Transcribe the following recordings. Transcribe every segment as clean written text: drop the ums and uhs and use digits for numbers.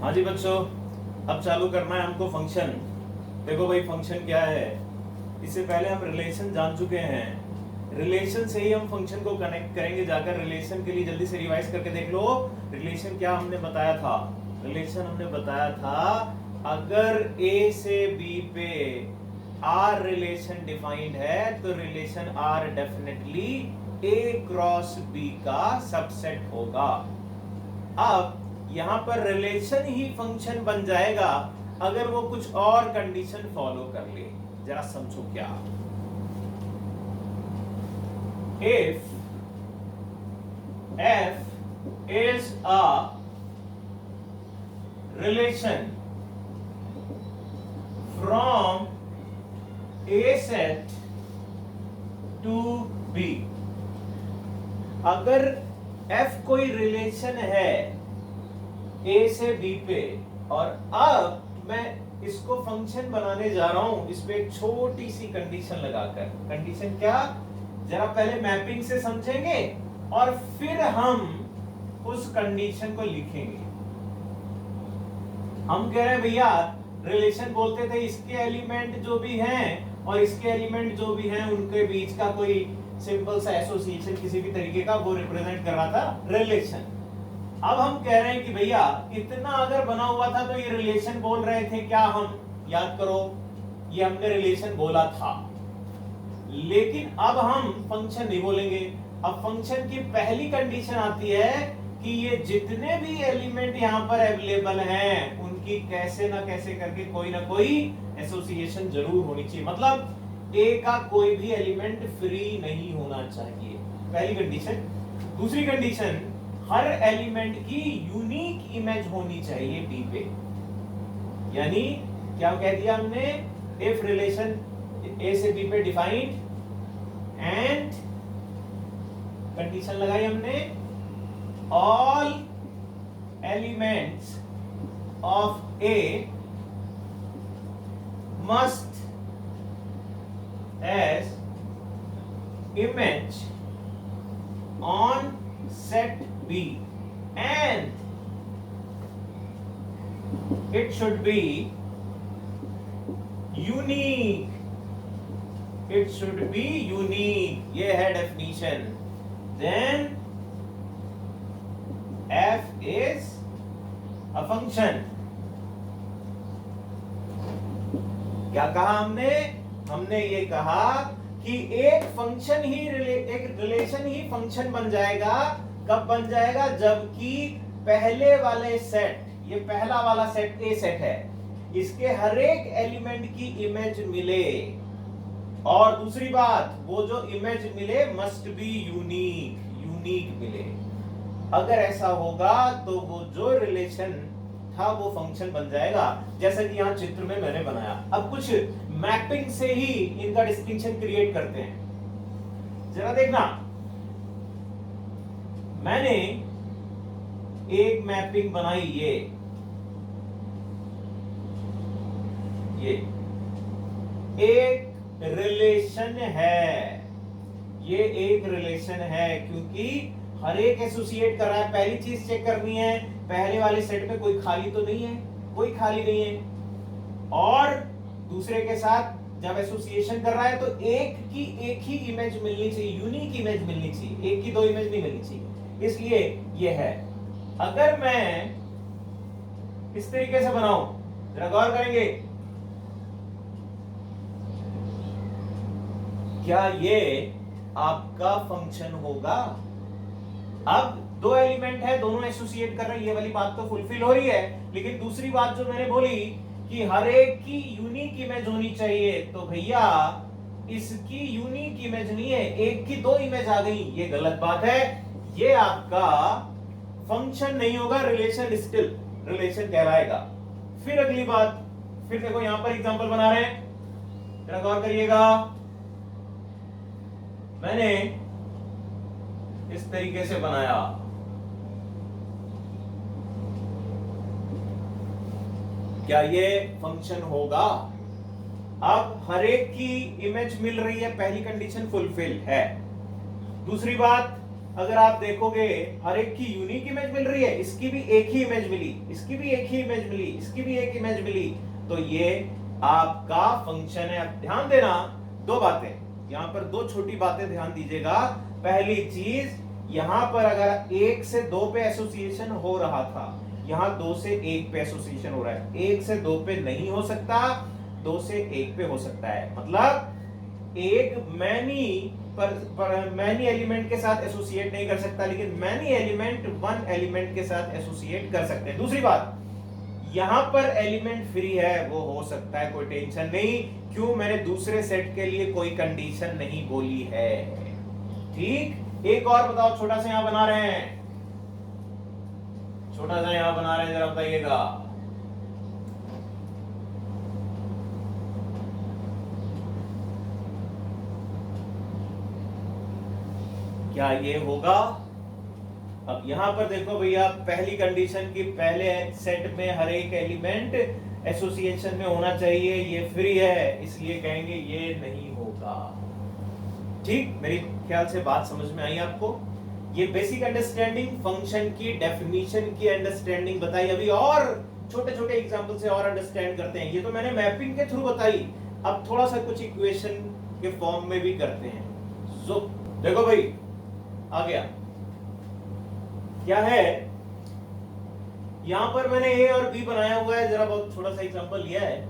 हाँ जी बच्चों, अब चालू करना है हमको फंक्शन। देखो भाई, फंक्शन क्या है। इससे पहले हम रिलेशन जान चुके हैं। रिलेशन से ही हम फंक्शन को कनेक्ट करेंगे। जाकर रिलेशन के लिए जल्दी से रिवाइज करके देख लो। रिलेशन क्या हमने बताया था? रिलेशन हमने बताया था, अगर ए से बी पे आर रिलेशन डिफाइंड है तो relation R definitely A cross B का सबसेट होगा। अब यहां पर रिलेशन ही फंक्शन बन जाएगा अगर वो कुछ और कंडीशन फॉलो कर ले। जरा समझो क्या। If f is a relation from a set to b, अगर f कोई रिलेशन है a से b पे, और अब मैं इसको फंक्शन बनाने जा रहा हूं इस पे एक छोटी सी कंडीशन लगाकर। कंडीशन क्या? जरा पहले मैपिंग से समझेंगे और फिर हम उस कंडीशन को लिखेंगे। हम कह रहे हैं भैया, रिलेशन बोलते थे इसके एलिमेंट जो भी हैं और इसके एलिमेंट जो भी हैं उनके बीच का कोई सिंपल सा एसोसिएशन किसी भी तरीके का वो रिप्रेजेंट कर रहा था रिलेशन। अब हम कह रहे हैं कि भैया इतना अगर बना हुआ था तो ये रिलेशन बोल रहे थे क्या? हम याद करो, ये हमने रिलेशन बोला था, लेकिन अब हम फंक्शन नहीं बोलेंगे। अब फंक्शन की पहली कंडीशन आती है कि ये जितने भी एलिमेंट यहां पर अवेलेबल हैं उनकी कैसे ना कैसे करके कोई ना कोई एसोसिएशन जरूर होनी चाहिए। मतलब ए का कोई भी एलिमेंट फ्री नहीं होना चाहिए, पहली कंडीशन। दूसरी कंडीशन, हर एलिमेंट की यूनिक इमेज होनी चाहिए बी पे। यानी क्या कह दिया हमने? इफ रिलेशन ए से बी पे डिफाइंड एंड कंडीशन लगाई हमने, all elements of A must as image on set B and it should be unique. It should be unique. ये है definition. Then f is a function. क्या कहा हमने? हमने ये कहा कि एक फंक्शन ही एक रिलेशन ही फंक्शन बन जाएगा। कब बन जाएगा? जबकि पहले वाले सेट, ये पहला वाला सेट ए सेट है, इसके हर एक एलिमेंट की इमेज मिले। और दूसरी बात, वो जो इमेज मिले मस्ट बी यूनिक, यूनिक मिले। अगर ऐसा होगा तो वो जो रिलेशन था वो फंक्शन बन जाएगा, जैसा कि यहां चित्र में मैंने बनाया। अब कुछ मैपिंग से ही इनका डिस्टिंक्शन क्रिएट करते हैं। जरा देखना, मैंने एक मैपिंग बनाई, ये एक रिलेशन है, ये एक रिलेशन है क्योंकि हर एक एसोसिएट कर रहा है। पहली चीज चेक करनी है, पहले वाले सेट में कोई खाली तो नहीं है, कोई खाली नहीं है। और दूसरे के साथ जब एसोसिएशन कर रहा है तो एक ही इमेज मिलनी चाहिए, यूनिक इमेज मिलनी चाहिए, एक की दो इमेज नहीं मिलनी चाहिए। इसलिए ये है। अगर मैं इस तरीके से बनाऊं, जरा गौर करेंगे, क्या ये आपका फंक्शन होगा? अब दो एलिमेंट है, दोनों एसोसिएट कर रहे हैं, ये वाली बात तो फुलफिल हो रही है। लेकिन दूसरी बात जो मैंने बोली कि हर एक की यूनिक इमेज होनी चाहिए, तो भैया इसकी यूनिक इमेज नहीं है, एक की दो इमेज आ गई, ये गलत बात है। ये आपका फंक्शन नहीं होगा, रिलेशन स्टिल रिलेशन कहलाएगा। फिर अगली बात, फिर देखो यहां पर एग्जांपल बना रहे हैं, जरा गौर करिएगा। मैंने इस तरीके से बनाया, क्या ये फंक्शन होगा? अब हर एक की इमेज मिल रही है, पहली कंडीशन फुलफिल है। दूसरी बात, अगर आप देखोगे हर एक की यूनिक इमेज मिल रही है, इसकी भी एक ही इमेज मिली, इसकी भी एक ही इमेज मिली, इसकी भी एक इमेज मिली, तो ये आपका फंक्शन है। अब ध्यान देना दो बातें, यहां पर दो छोटी बातें ध्यान दीजिएगा। पहली चीज, यहां पर अगर 1 से 2 पे एसोसिएशन हो रहा था, यहां 2 से 1 पे एसोसिएशन हो रहा है। 1 से 2 पे नहीं हो सकता, 2 से 1 पे हो सकता है। मतलब एक मैनी एलिमेंट के साथ एसोसिएट नहीं कर सकता, लेकिन मैनी एलिमेंट वन एलिमेंट के साथ एसोसिएट कर सकते हैं। दूसरी बात, यहां पर एलिमेंट फ्री है, वो हो सकता है, कोई टेंशन नहीं। क्यों? मैंने दूसरे सेट के लिए कोई कंडीशन नहीं बोली है। ठीक, एक और बताओ, छोटा सा यहां बना रहे हैं, छोटा सा यहां बना रहे हैं, जरा बताइएगा। क्या ये होगा? अब यहां पर देखो भैया, पहली कंडीशन की पहले सेट में हर एक एलिमेंट एसोसिएशन में होना चाहिए, ये फ्री है, इसलिए कहेंगे ये नहीं होगा। ठीक, मेरी ख्याल से बात समझ में आई आपको। ये बेसिक अंडरस्टैंडिंग, फंक्शन की डेफिनेशन की अंडरस्टैंडिंग बताई। अभी और छोटे छोटे एग्जांपल से और अंडरस्टैंड करते हैं। ये तो मैंने मैपिंग के थ्रू बताई, अब थोड़ा सा कुछ इक्वेशन के फॉर्म में भी करते हैं। सो देखो भाई, आ गया क्या है, यहां पर मैंने ए और बी बनाया हुआ है, जरा बहुत छोटा सा एग्जांपल लिया है,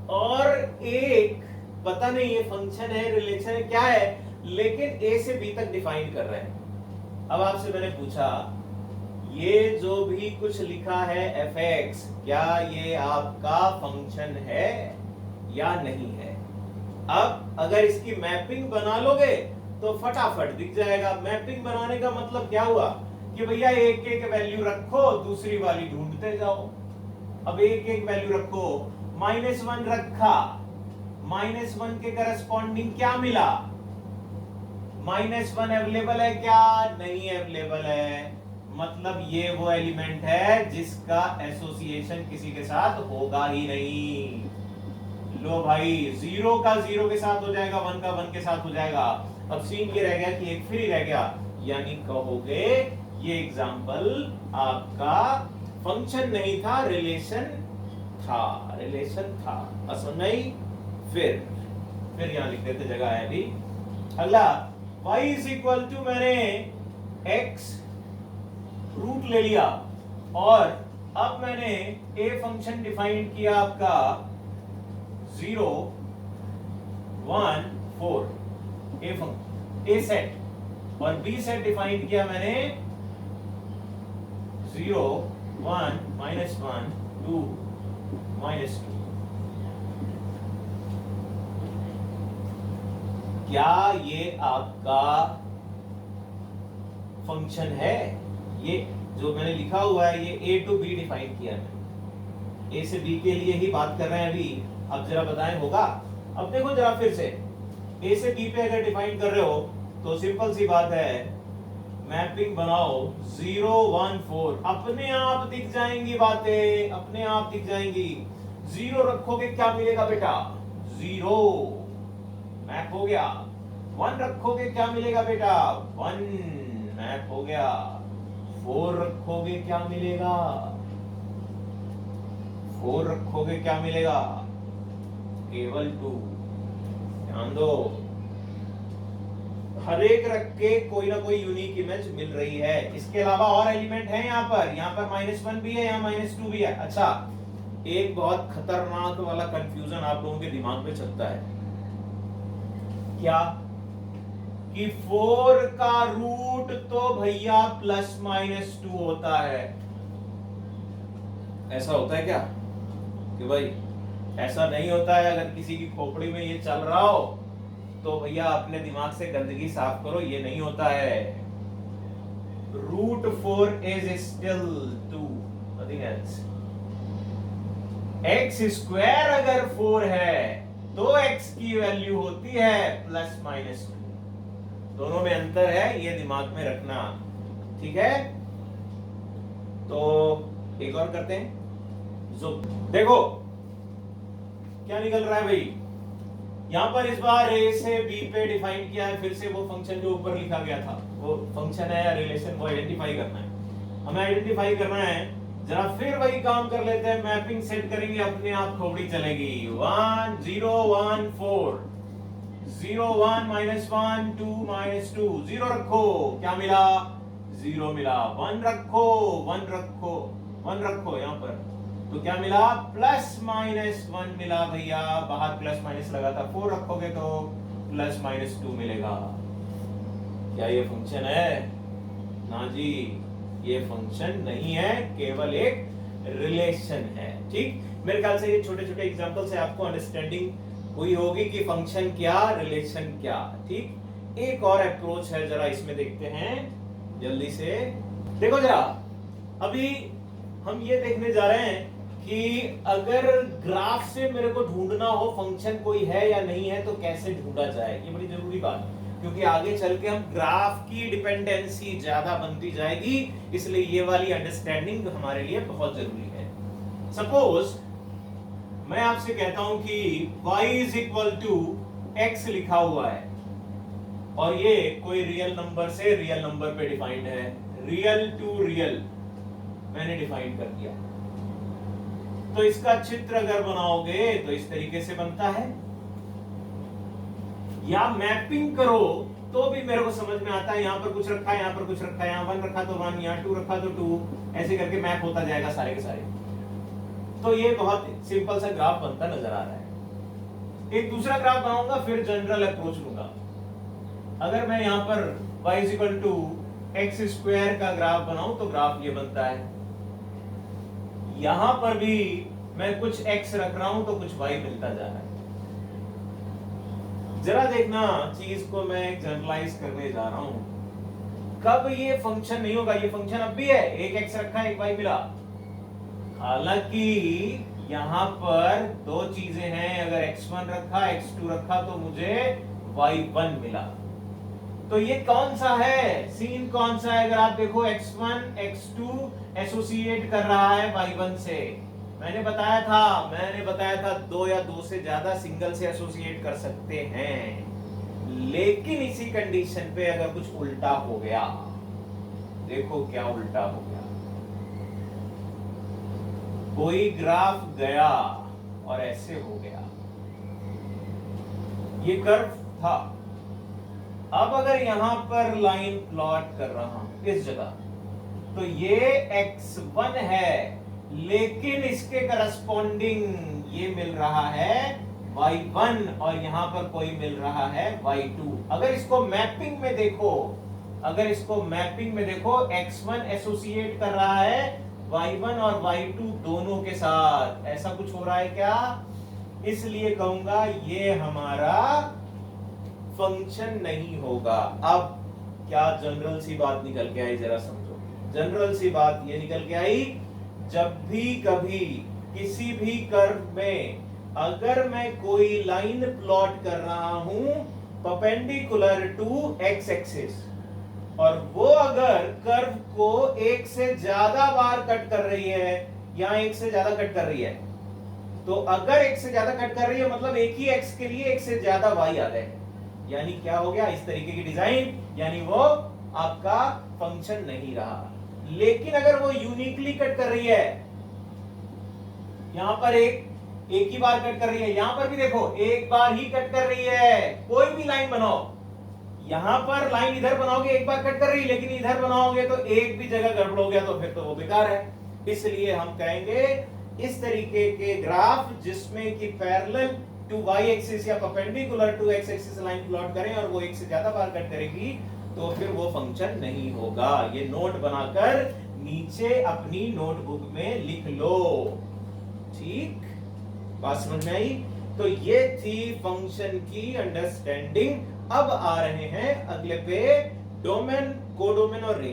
और एक पता नहीं ये फंक्शन है, रिलेशन है, क्या है, लेकिन ए से बी तक डिफाइन कर रहे हैं। अब आपसे मैंने पूछा, ये जो भी कुछ लिखा है fx, क्या ये आपका फंक्शन है या नहीं है? अब अगर इसकी मैपिंग बना लोगे तो फटाफट दिख जाएगा। मैपिंग बनाने का मतलब क्या हुआ कि भैया एक एक वैल्यू रखो, दूसरी वाली ढूंढते जाओ। अब एक एक वैल्यू रखो, -1 रखा, -1 के करस्पॉन्डिंग क्या मिला? -1 अवेलेबल है क्या? नहीं अवेलेबल है। मतलब ये वो एलिमेंट है जिसका एसोसिएशन किसी के साथ होगा ही नहीं। लो भाई, 0 का 0 के साथ हो जाएगा, 1 का 1 के साथ हो जाएगा। अब सीन ये रह गया कि एक फ्री रह गया, यानी कहोगे ये एग्जाम्पल आपका फंक्शन नहीं था, रिलेशन था, रिलेशन था। असमझ नहीं? फिर यहां लिख देते, जगह है अभी। अगला, y इज इक्वल टू, मैंने x रूट ले लिया, और अब मैंने a फंक्शन डिफाइन किया आपका 0 1 4, ए सेट, और बी सेट डिफाइन किया मैंने 0 1 -1 2 -2। क्या ये आपका फंक्शन है? ये जो मैंने लिखा हुआ है, ये ए टू बी डिफाइन किया है, ए से बी के लिए ही बात कर रहे हैं अभी। अब जरा बताएं, होगा? अब देखो जरा फिर से, ए से बी पे अगर डिफाइन कर रहे हो तो सिंपल सी बात है, मैपिंग बनाओ 0 1 4, अपने आप दिख जाएंगी बातें, अपने आप दिख जाएंगी। 0 रखोगे क्या मिलेगा बेटा? 0, मैप हो गया। 1 रखोगे क्या मिलेगा बेटा? 1, मैप हो गया। 4 रखोगे क्या मिलेगा? 4 रखोगे क्या मिलेगा? केवल 2। ध्यान दो, हर एक रख के कोई ना कोई यूनिक इमेज मिल रही है। इसके अलावा और एलिमेंट है यहाँ पर -1 भी है, यहाँ -2 भी है। अच्छा, एक बहुत खतरनाक वाला कंफ्यूजन आप लोगों के दिमाग में चलता है, क्या कि 4 का रूट तो भैया +-2 होता है। ऐसा होता है क्या? कि भाई ऐसा नहीं होता है। अगर किसी की खोपड़ी में ये चल रहा हो तो भैया अपने दिमाग से गंदगी साफ करो, ये नहीं होता है। √4 is still 2, nothing else। x² अगर 4 है तो x की वैल्यू होती है +-2। दोनों में अंतर है, ये दिमाग में रखना, ठीक है? तो एक और करते हैं। जो देखो क्या निकल रहा है भाई, यहां पर इस बार a से b पे डिफाइन किया है, फिर से वो फंक्शन जो ऊपर लिखा गया था वो फंक्शन है या रिलेशन, वो आइडेंटिफाई करना है, हमें आइडेंटिफाई करना है। जरा फिर वही काम कर लेते हैं, मैपिंग सेट करेंगे, अपने आप खोपड़ी चलेगी। 1 0 1 4 0 1 -1 2 -2 0 रखो, क्या मिला? 0 मिला। 1 रखो 1 रखो 1 रखो यहां पर, तो क्या मिला? +-1 मिला भैया, बाहर प्लस माइनस लगा था। 4 रखोगे तो +-2 मिलेगा। क्या ये फंक्शन है? ना जी, ये फंक्शन नहीं है, केवल एक रिलेशन है। ठीक, मेरे ख्याल से ये छोटे छोटे एग्जांपल से आपको अंडरस्टैंडिंग हुई होगी कि फंक्शन क्या, रिलेशन क्या। ठीक, एक और अप्रोच है, जरा इसमें देखते हैं जल्दी से। देखो जरा, अभी हम ये देखने जा रहे हैं कि अगर ग्राफ से मेरे को ढूंढना हो फंक्शन कोई है या नहीं है तो कैसे ढूंढा जाए, ये बड़ी जरूरी बात है, क्योंकि आगे चल के हम ग्राफ की डिपेंडेंसी ज्यादा बनती जाएगी, इसलिए ये वाली अंडरस्टैंडिंग हमारे लिए बहुत जरूरी है। सपोज मैं आपसे कहता हूं कि y = x लिखा हुआ है और ये कोई रियल नंबर से रियल नंबर पे डिफाइंड है, रियल टू रियल मैंने डिफाइन कर दिया। तो इसका चित्र अगर बनाओगे तो इस तरीके से बनता है, या मैपिंग करो तो भी मेरे को समझ में आता है। यहां पर कुछ रखा है, यहां पर कुछ रखा है, यहां 1 रखा तो 1, यहां 2 रखा तो 2, ऐसे करके मैप होता जाएगा सारे के सारे। तो ये बहुत सिंपल सा ग्राफ बनता नजर आ रहा है। एक दूसरा ग्राफ बनाऊंगा, फिर जनरल अप्रोच लूंगा। अगर मैं यहां पर y = x² का ग्राफ बनाऊं तो ग्राफ ये बनता है। यहां पर भी मैं कुछ x रख रहा हूं तो कुछ y मिलता जा रहा है। जरा देखना, चीज को मैं जनरलाइज करने जा रहा हूं। कब ये फंक्शन नहीं होगा? ये फंक्शन अब भी है, एक x रखा है, एक y मिला। हालांकि यहां पर दो चीजें हैं, अगर x1 रखा x2 रखा तो मुझे y1 मिला। तो ये कौन सा है, सीन कौन सा है? अगर आप देखो x1 x2 एसोसिएट कर रहा है y1 से। मैंने बताया था 2 या 2 से ज्यादा सिंगल से एसोसिएट कर सकते हैं, लेकिन इसी कंडीशन पे अगर कुछ उल्टा हो गया, देखो क्या उल्टा हो गया। कोई ग्राफ गया और ऐसे हो गया, ये कर्व था। अब अगर यहां पर लाइन प्लॉट कर रहा हूं इस जगह, तो ये x1 है, लेकिन इसके करस्पॉन्डिंग ये मिल रहा है y1 और यहां पर कोई मिल रहा है y2। अगर इसको मैपिंग में देखो, x1 एसोसिएट कर रहा है y1 और y2 दोनों के साथ, ऐसा कुछ हो रहा है क्या? इसलिए कहूंगा ये हमारा फंक्शन नहीं होगा। अब क्या जनरल सी बात निकल के आई, जरा समझो। जनरल सी बात ये निकल के आई, जब भी कभी किसी भी कर्व में अगर मैं कोई लाइन प्लॉट कर रहा हूं परपेंडिकुलर टू x एक्सिस, और वो अगर कर्व को एक से ज्यादा बार कट कर रही है, यहां एक से ज्यादा कट कर रही है, तो अगर एक से ज्यादा कट कर रही है मतलब एक ही x के लिए एक से ज्यादा y आ गए, यानी क्या हो गया? इस तरीके की डिजाइन, यानी वो आपका फंक्शन नहीं रहा। लेकिन अगर वो यूनिकली कट कर रही है, यहां पर एक ही बार कट कर रही है, यहां पर भी देखो एक बार ही कट कर रही है, कोई भी लाइन बनाओ, यहां पर लाइन इधर बनाओगे एक बार कट कर रही है, लेकिन इधर बनाओगे तो एक भी जगह गड़बड़ हो गया तो फिर तो वो बेकार है। इसलिए हम कहेंगे इस तरीके के ग्राफ जिसमें कि पैरेलल टू y एक्सिस या perpendicular to x axis line plot करें और वो एक से ज्यादा बार कट करेगी, तो फिर वो फंक्शन नहीं होगा। ये नोट बनाकर नीचे अपनी नोटबुक में लिख लो। ठीक, बात समझ में आई? तो ये थी फंक्शन की अंडरस्टैंडिंग। अब आ रहे हैं अगले पे, डोमेन, कोडोमेन और रेंज।